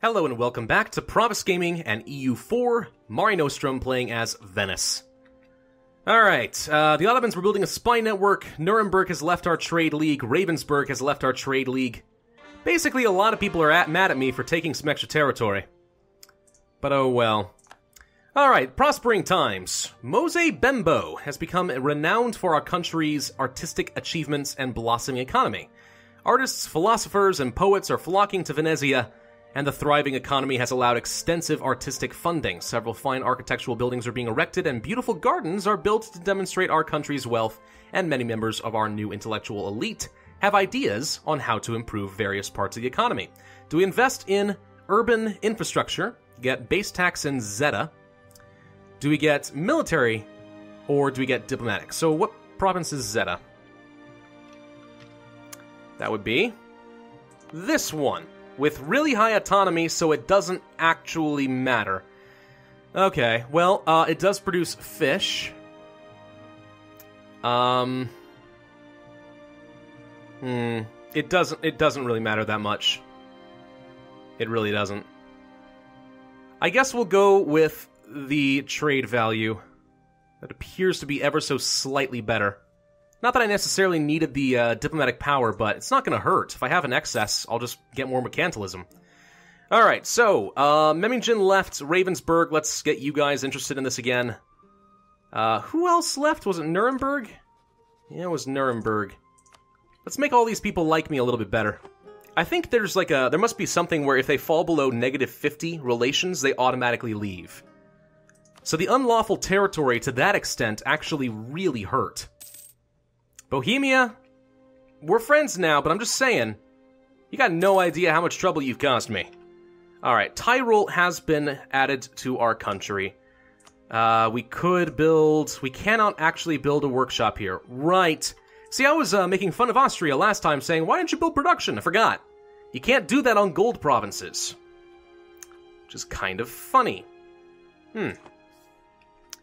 Hello and welcome back to Pravus Gaming and EU4, Mare Nostrum playing as Venice. Alright, the Ottomans were building a spy network, Nuremberg has left our trade league, Ravensburg has left our trade league. Basically, a lot of people are mad at me for taking some extra territory. But oh well. Alright, prospering times. Mose Bembo has become renowned for our country's artistic achievements and blossoming economy. Artists, philosophers, and poets are flocking to Venezia, and the thriving economy has allowed extensive artistic funding. Several fine architectural buildings are being erected, and beautiful gardens are built to demonstrate our country's wealth, and many members of our new intellectual elite have ideas on how to improve various parts of the economy. Do we invest in urban infrastructure, get base tax and Zeta? Do we get military, or do we get diplomatic? So what province is Zeta? That would be this one, with really high autonomy, so it doesn't actually matter. Okay, well, it does produce fish. It doesn't really matter that much. It really doesn't. I guess we'll go with the trade value. That appears to be ever so slightly better. Not that I necessarily needed the diplomatic power, but it's not going to hurt. If I have an excess, I'll just get more mercantilism. Alright, so, Memmingen left Ravensburg. Let's get you guys interested in this again. Who else left? Was it Nuremberg? Yeah, it was Nuremberg. Let's make all these people like me a little bit better. I think there's there must be something where if they fall below -50 relations, they automatically leave. So the unlawful territory to that extent actually really hurt. Bohemia, we're friends now, but I'm just saying, you got no idea how much trouble you've caused me. Alright, Tyrol has been added to our country. We cannot actually build a workshop here. Right. See, I was making fun of Austria last time, saying, why didn't you build production? I forgot. You can't do that on gold provinces. Which is kind of funny.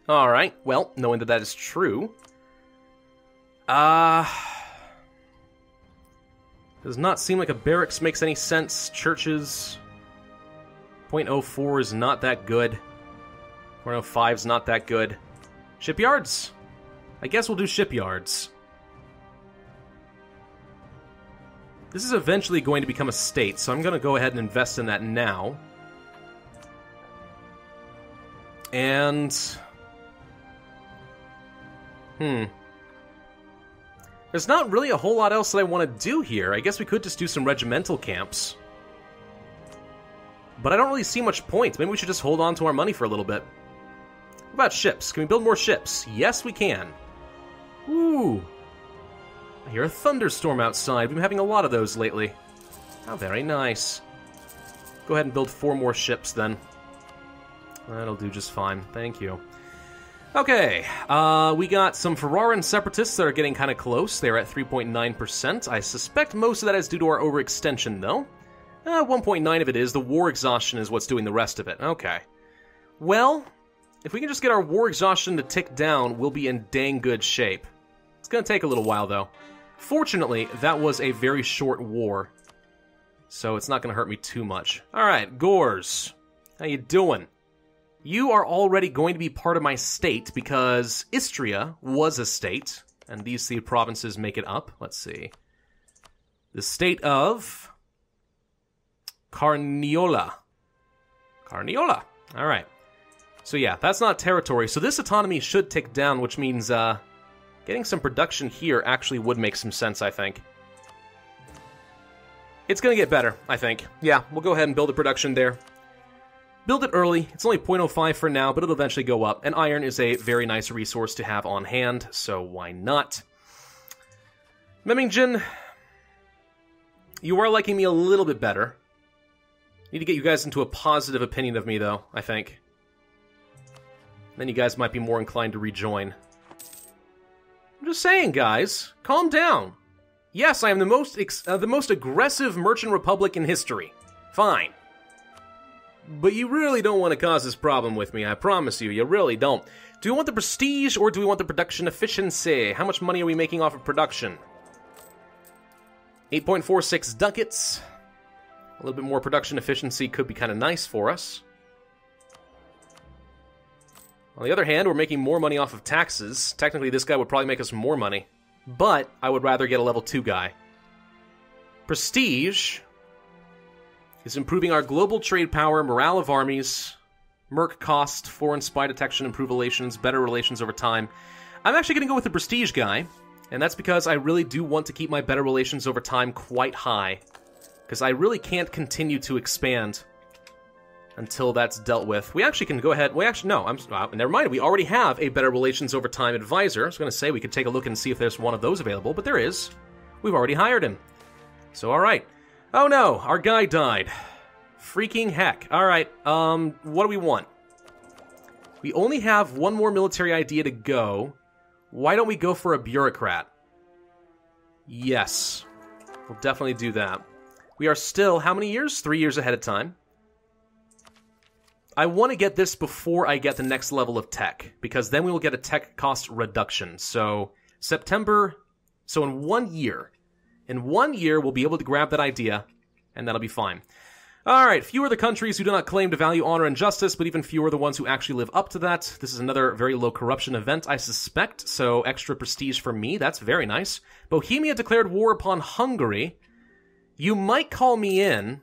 Alright, well, knowing that that is true... does not seem like a barracks makes any sense. Churches... 0.04 is not that good. 0.05 is not that good. Shipyards? I guess we'll do shipyards. This is eventually going to become a state, so I'm going to go ahead and invest in that now. And... There's not really a whole lot else that I want to do here. I guess we could just do some regimental camps. But I don't really see much point. Maybe we should just hold on to our money for a little bit. What about ships? Can we build more ships? Yes, we can. Ooh. I hear a thunderstorm outside. We've been having a lot of those lately. How very nice. Go ahead and build 4 more ships, then. That'll do just fine. Thank you. Okay, we got some Ferraran separatists that are getting kind of close. They're at 3.9%. I suspect most of that is due to our overextension, though. 1.9 of it is. The war exhaustion is what's doing the rest of it. Okay. Well, if we can just get our war exhaustion to tick down, we'll be in dang good shape. It's going to take a little while, though. Fortunately, that was a very short war, so it's not going to hurt me too much. Alright, Gors. How you doing? You are already going to be part of my state because Istria was a state, and these 3 provinces make it up. Let's see. The state of Carniola. Carniola. All right. So yeah, that's not territory. So this autonomy should tick down, which means getting some production here actually would make some sense, I think. It's going to get better, I think. Yeah, we'll go ahead and build a production there. Build it early. It's only 0.05 for now, but it'll eventually go up. And iron is a very nice resource to have on hand, so why not? Memmingen, you are liking me a little bit better. Need to get you guys into a positive opinion of me, though, I think. Then you guys might be more inclined to rejoin. I'm just saying, guys. Calm down. Yes, I am the most aggressive merchant republic in history. Fine. But you really don't want to cause this problem with me, I promise you. You really don't. Do we want the prestige, or do we want the production efficiency? How much money are we making off of production? 8.46 ducats. A little bit more production efficiency could be kind of nice for us. On the other hand, we're making more money off of taxes. Technically, this guy would probably make us more money. But I would rather get a level 2 guy. Prestige is improving our global trade power, morale of armies, merc cost, foreign spy detection, improved relations, better relations over time. I'm actually going to go with the prestige guy, and that's because I really do want to keep my better relations over time quite high, because I really can't continue to expand until that's dealt with. We actually can go ahead... never mind. We already have a better relations over time advisor. I was going to say we could take a look and see if there's one of those available, but there is. We've already hired him. So, alright. Oh no, our guy died. Freaking heck. Alright, what do we want? We only have one more military idea to go. Why don't we go for a bureaucrat? Yes. We'll definitely do that. We are still, how many years? 3 years ahead of time. I want to get this before I get the next level of tech, because then we will get a tech cost reduction. So, September, so in 1 year. In 1 year, we'll be able to grab that idea, and that'll be fine. Alright, fewer the countries who do not claim to value honor and justice, but even fewer the ones who actually live up to that. This is another very low corruption event, I suspect, so extra prestige for me. That's very nice. Bohemia declared war upon Hungary. You might call me in,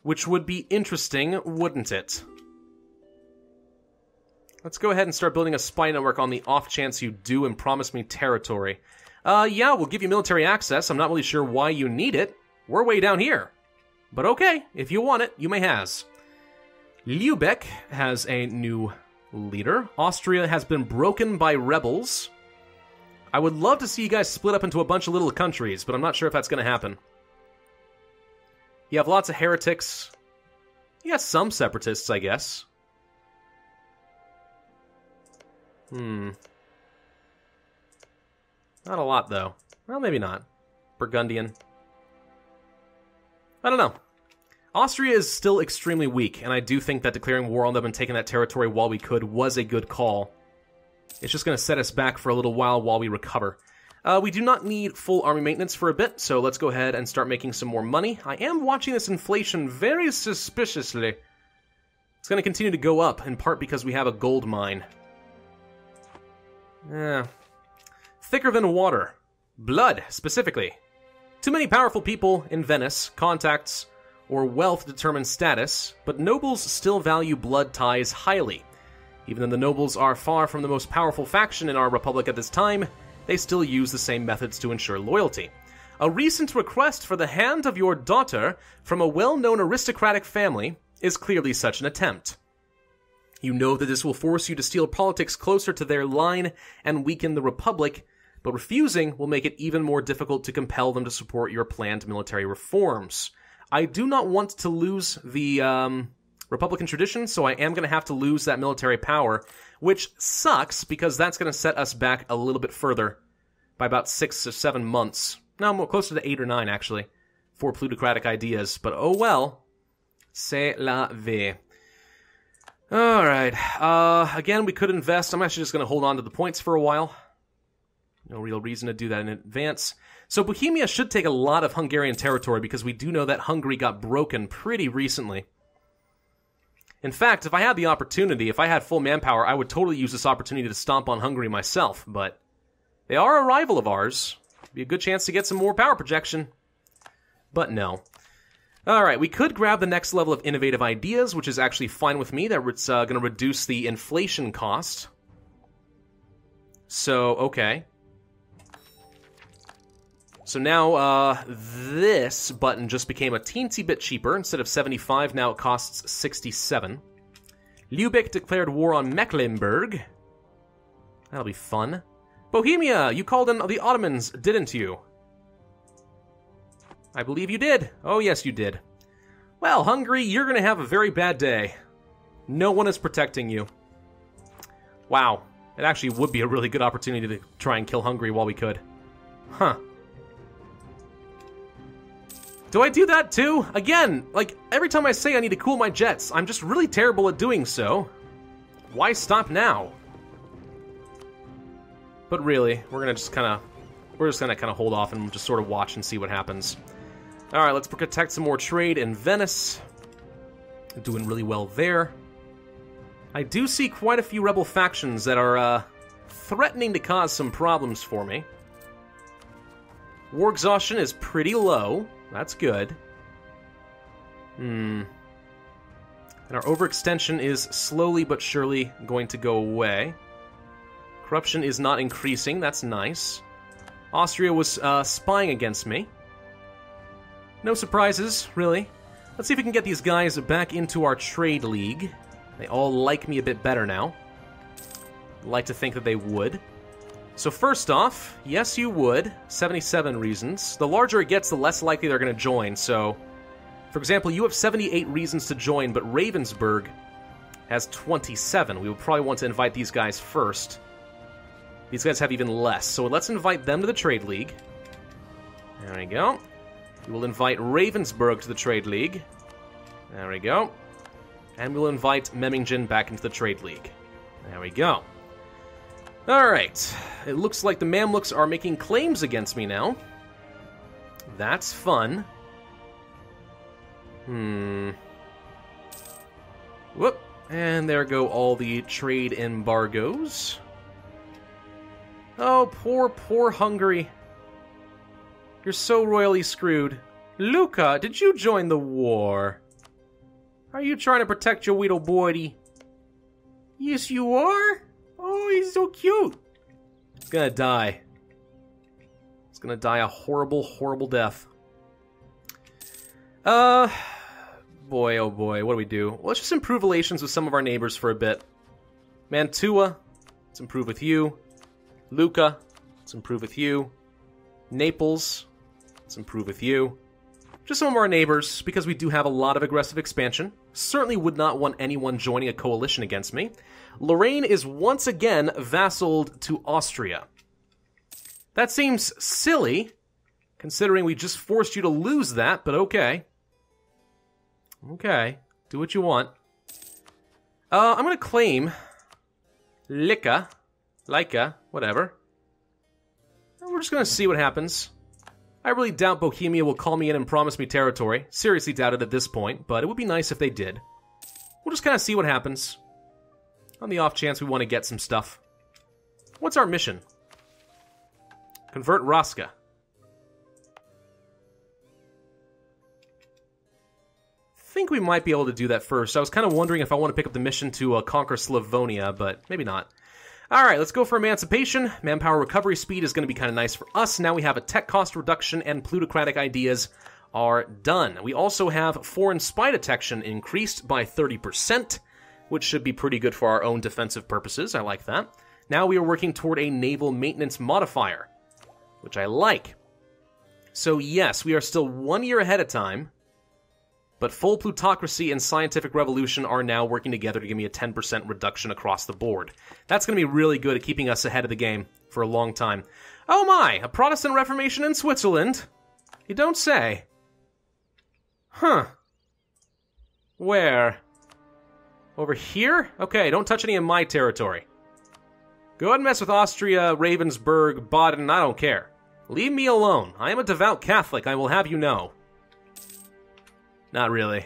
which would be interesting, wouldn't it? Let's go ahead and start building a spy network on the off chance you do and promise me territory. Yeah, we'll give you military access. I'm not really sure why you need it. We're way down here. But okay, if you want it, you may has. Lübeck has a new leader. Austria has been broken by rebels. I would love to see you guys split up into a bunch of little countries, but I'm not sure if that's going to happen. You have lots of heretics. You got some separatists, I guess. Not a lot, though. Well, maybe not. Burgundian. I don't know. Austria is still extremely weak, and I do think that declaring war on them and taking that territory while we could was a good call. It's just going to set us back for a little while we recover. We do not need full army maintenance for a bit, so let's go ahead and start making some more money. I am watching this inflation very suspiciously. It's going to continue to go up, in part because we have a gold mine. Thicker than water. Blood, specifically. Too many powerful people in Venice, contacts, or wealth determine status, but nobles still value blood ties highly. Even though the nobles are far from the most powerful faction in our republic at this time, they still use the same methods to ensure loyalty. A recent request for the hand of your daughter from a well-known aristocratic family is clearly such an attempt. You know that this will force you to steal politics closer to their line and weaken the republic, but refusing will make it even more difficult to compel them to support your planned military reforms. I do not want to lose the Republican tradition, so I am going to have to lose that military power, which sucks because that's going to set us back a little bit further by about 6 or 7 months. No, more closer to 8 or 9, actually, for plutocratic ideas. But oh well. C'est la vie. Alright. Again, we could invest. I'm actually just going to hold on to the points for a while. No real reason to do that in advance. So Bohemia should take a lot of Hungarian territory because we do know that Hungary got broken pretty recently. In fact, if I had the opportunity, if I had full manpower, I would totally use this opportunity to stomp on Hungary myself, but they are a rival of ours. Be a good chance to get some more power projection. But no. Alright, we could grab the next level of innovative ideas, which is actually fine with me. That's going to reduce the inflation cost. So, okay. So now, this button just became a teensy bit cheaper. Instead of 75, now it costs 67. Lübeck declared war on Mecklenburg. That'll be fun. Bohemia, you called in the Ottomans, didn't you? I believe you did. Oh, yes, you did. Well, Hungary, you're going to have a very bad day. No one is protecting you. Wow. It actually would be a really good opportunity to try and kill Hungary while we could. Huh. Do I do that too? Again, like, every time I say I need to cool my jets, I'm just really terrible at doing so. Why stop now? But really, we're just gonna kind of hold off and just sort of watch and see what happens. Alright, let's protect some more trade in Venice. Doing really well there. I do see quite a few rebel factions that are threatening to cause some problems for me. War exhaustion is pretty low. That's good. And our overextension is slowly but surely going to go away. Corruption is not increasing. That's nice. Austria was spying against me. No surprises, really. Let's see if we can get these guys back into our trade league. They all like me a bit better now. I'd like to think that they would. So first off, yes you would. 77 reasons. The larger it gets, the less likely they're going to join. So, for example, you have 78 reasons to join, but Ravensburg has 27. We would probably want to invite these guys first. These guys have even less. So let's invite them to the Trade League. There we go. We will invite Ravensburg to the Trade League. There we go. And we'll invite Memmingen back into the Trade League. There we go. Alright. It looks like the Mamluks are making claims against me now. That's fun. Whoop. And there go all the trade embargoes. Oh, poor Hungary. You're so royally screwed. Luca, did you join the war? Are you trying to protect your little boy? Yes, you are? Oh, he's so cute. He's gonna die. He's gonna die a horrible, horrible death. Boy, oh boy, what do we do? Well, let's just improve relations with some of our neighbors for a bit. Mantua, let's improve with you. Lucca, let's improve with you. Naples, let's improve with you. Just some of our neighbors, because we do have a lot of aggressive expansion. Certainly would not want anyone joining a coalition against me. Lorraine is once again vassaled to Austria. That seems silly, considering we just forced you to lose that, but okay. Okay, do what you want. I'm gonna claim Lyca, whatever. We're just gonna see what happens. I really doubt Bohemia will call me in and promise me territory. Seriously doubt it at this point, but it would be nice if they did. We'll just kind of see what happens. On the off chance we want to get some stuff. What's our mission? Convert Raska. I think we might be able to do that first. I was kind of wondering if I want to pick up the mission to conquer Slavonia, but maybe not. Alright, let's go for Emancipation. Manpower recovery speed is going to be kind of nice for us. Now we have a tech cost reduction and plutocratic ideas are done. We also have foreign spy detection increased by 30%, which should be pretty good for our own defensive purposes. I like that. Now we are working toward a naval maintenance modifier, which I like. So yes, we are still 1 year ahead of time, but full plutocracy and scientific revolution are now working together to give me a 10% reduction across the board. That's going to be really good at keeping us ahead of the game for a long time. Oh my, a Protestant Reformation in Switzerland? You don't say. Huh. Where? Over here? Okay, don't touch any of my territory. Go ahead and mess with Austria, Ravensburg, Baden, I don't care. Leave me alone. I am a devout Catholic, I will have you know. Not really.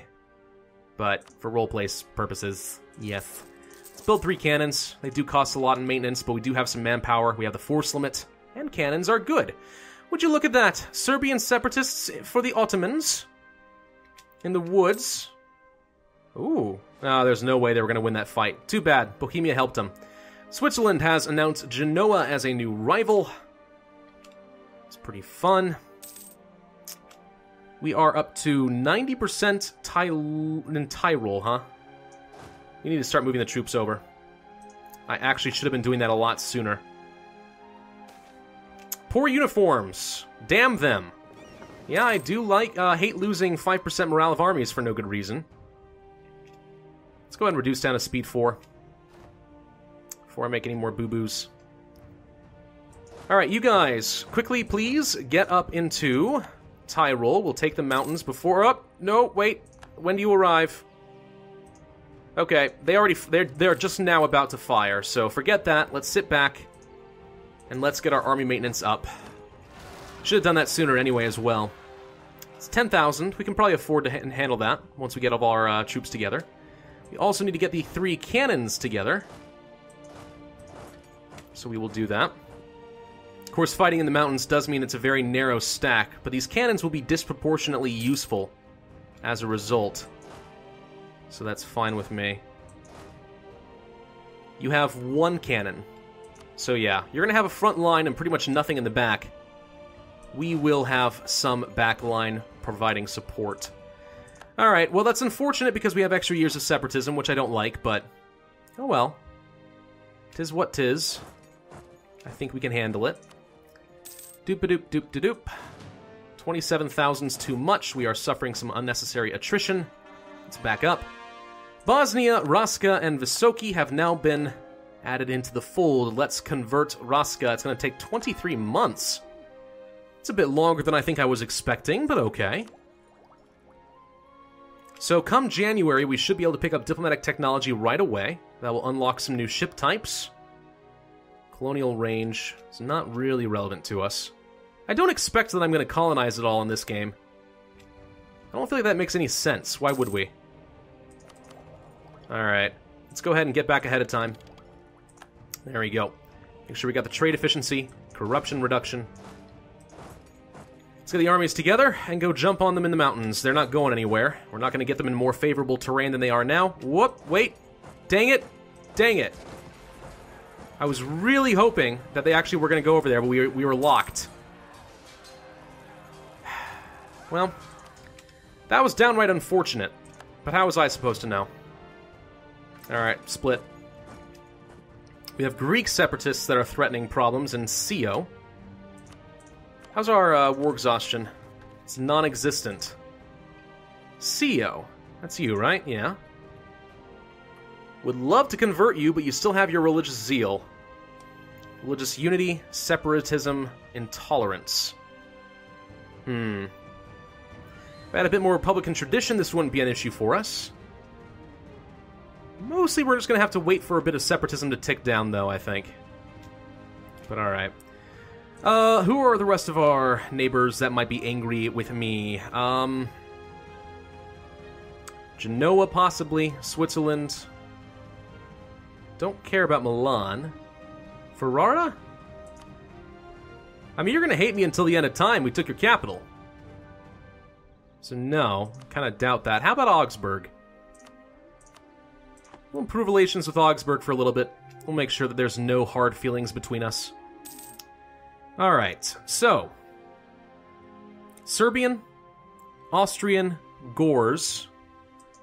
But for roleplay purposes, yes. Let's build 3 cannons. They do cost a lot in maintenance, but we do have some manpower. We have the force limit, and cannons are good. Would you look at that? Serbian separatists for the Ottomans. In the woods. Ooh. Oh, there's no way they were going to win that fight. Too bad. Bohemia helped them. Switzerland has announced Genoa as a new rival. It's pretty fun. We are up to 90% in Tyrol, huh? We need to start moving the troops over. I actually should have been doing that a lot sooner. Poor uniforms. Damn them. Yeah, I do hate losing 5% morale of armies for no good reason. Let's go ahead and reduce down to speed 4. Before I make any more boo-boos. Alright, you guys, quickly please get up into Tyrol. We'll take the mountains before... Oh, no, wait. When do you arrive? Okay, they're just now about to fire, so forget that. Let's sit back and let's get our army maintenance up. Should have done that sooner anyway as well. It's 10,000. We can probably afford to handle that once we get all our troops together. We also need to get the 3 cannons together. So we will do that. Of course, fighting in the mountains does mean it's a very narrow stack, but these cannons will be disproportionately useful as a result. So that's fine with me. You have 1 cannon. So yeah, you're going to have a front line and pretty much nothing in the back. We will have some back line providing support. Alright, well that's unfortunate because we have extra years of separatism, which I don't like, but oh well. 'Tis what 'tis. I think we can handle it. Doop-a-doop-doop-a-doop. 27,000's too much. We are suffering some unnecessary attrition. Let's back up. Bosnia, Raska, and Visoki have now been added into the fold. Let's convert Raska. It's going to take 23 months. It's a bit longer than I think I was expecting, but okay. So come January, we should be able to pick up diplomatic technology right away. That will unlock some new ship types. Colonial range is not really relevant to us. I don't expect that I'm going to colonize it all in this game. I don't feel like that makes any sense. Why would we? Alright. Let's go ahead and get back ahead of time. There we go. Make sure we got the trade efficiency, corruption reduction. Let's get the armies together and go jump on them in the mountains. They're not going anywhere. We're not going to get them in more favorable terrain than they are now. Whoop, wait. Dang it. Dang it. I was really hoping that they actually were going to go over there, but we were locked. Well, that was downright unfortunate. But how was I supposed to know? Alright, split. We have Greek separatists that are threatening problems in Sio. How's our war exhaustion? It's non-existent. Sio. That's you, right? Yeah. Would love to convert you, but you still have your religious zeal. Religious unity, separatism, intolerance. If I had a bit more Republican tradition, this wouldn't be an issue for us. Mostly we're just going to have to wait for a bit of separatism to tick down, though, I think. But alright. Who are the rest of our neighbors that might be angry with me? Genoa, possibly. Switzerland. Don't care about Milan. Ferrara? I mean, you're going to hate me until the end of time. We took your capital. So no, kind of doubt that. How about Augsburg? We'll improve relations with Augsburg for a little bit. We'll make sure that there's no hard feelings between us. Alright, so. Serbian, Austrian, Gors.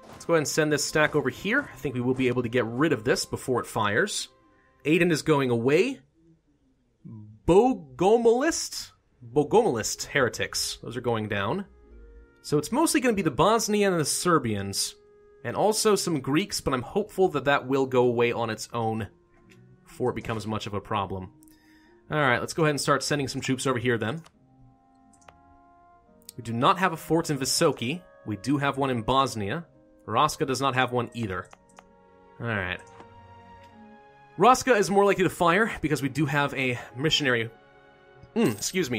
Let's go ahead and send this stack over here. I think we will be able to get rid of this before it fires. Aden is going away. Bogomolist heretics. Those are going down. So it's mostly going to be the Bosnian and the Serbians. And also some Greeks, but I'm hopeful that that will go away on its own before it becomes much of a problem. Alright, let's go ahead and start sending some troops over here then. We do not have a fort in Visoki. We do have one in Bosnia. Raska does not have one either. Alright. Raska is more likely to fire because we do have a missionary,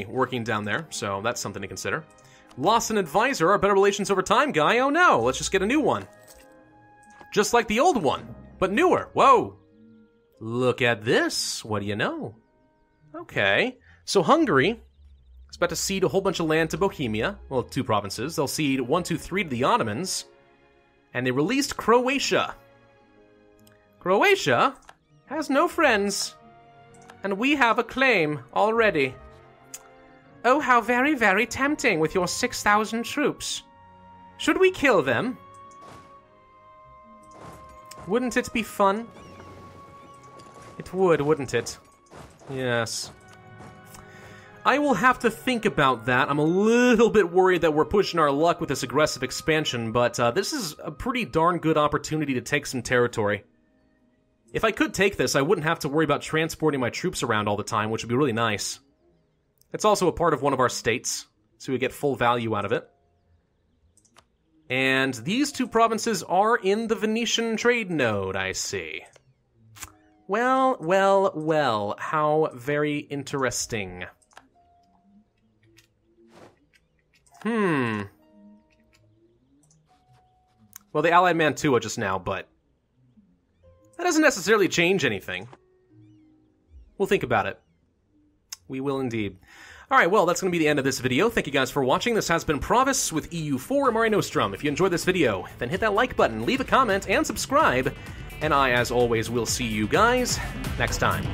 working down there, so that's something to consider. Lost an advisor. Our better relations over time, guy. Oh no, let's just get a new one. Just like the old one, but newer. Whoa. Look at this. What do you know? Okay. So Hungary is about to cede a whole bunch of land to Bohemia. Well, 2 provinces. They'll cede 1, 2, 3 to the Ottomans. And they released Croatia. Croatia has no friends. And we have a claim already. Oh, how very, very tempting with your 6,000 troops. Should we kill them? Wouldn't it be fun? It would, wouldn't it? Yes. I will have to think about that. I'm a little bit worried that we're pushing our luck with this aggressive expansion, but this is a pretty darn good opportunity to take some territory. If I could take this, I wouldn't have to worry about transporting my troops around all the time, which would be really nice. It's also a part of one of our states, so we get full value out of it. And these 2 provinces are in the Venetian trade node, I see. Well, well, well, how very interesting. Well, they allied Mantua just now, but that doesn't necessarily change anything. We'll think about it. We will indeed. Alright, well, that's going to be the end of this video. Thank you guys for watching. This has been Pravus with EU4 Mare Nostrum. If you enjoyed this video, then hit that like button, leave a comment, and subscribe. And I, as always, will see you guys next time.